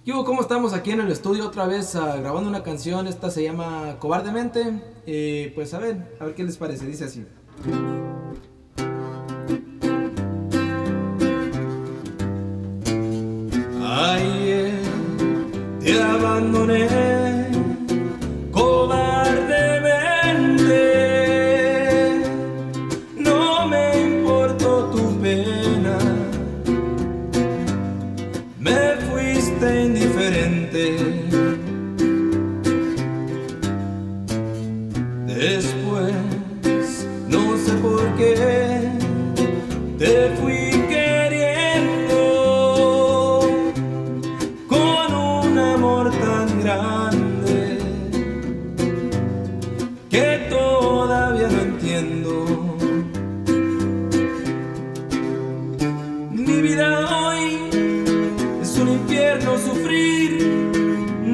Yo, ¿cómo estamos aquí en el estudio otra vez grabando una canción? Esta se llama Cobardemente. Pues a ver qué les parece. Dice así. Ayer te abandoné cobardemente, no me importó tu pena, me fuiste indiferente. Después, no sé por qué, te fui queriendo con un amor tan grande que todavía no entiendo. Mi vida hoy es un infierno, sufrir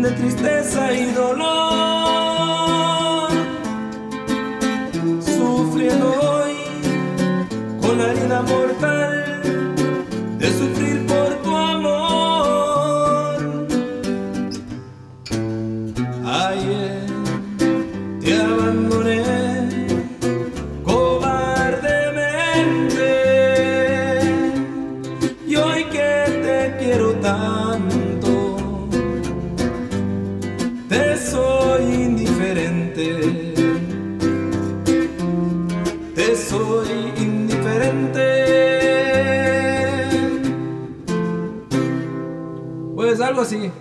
de tristeza y dolor, sufriendo hoy con la herida mortal de sufrir por tu amor. Ayer te abandoné cobardemente y hoy que te quiero tanto, te soy indiferente. Te soy indiferente. Pues algo así.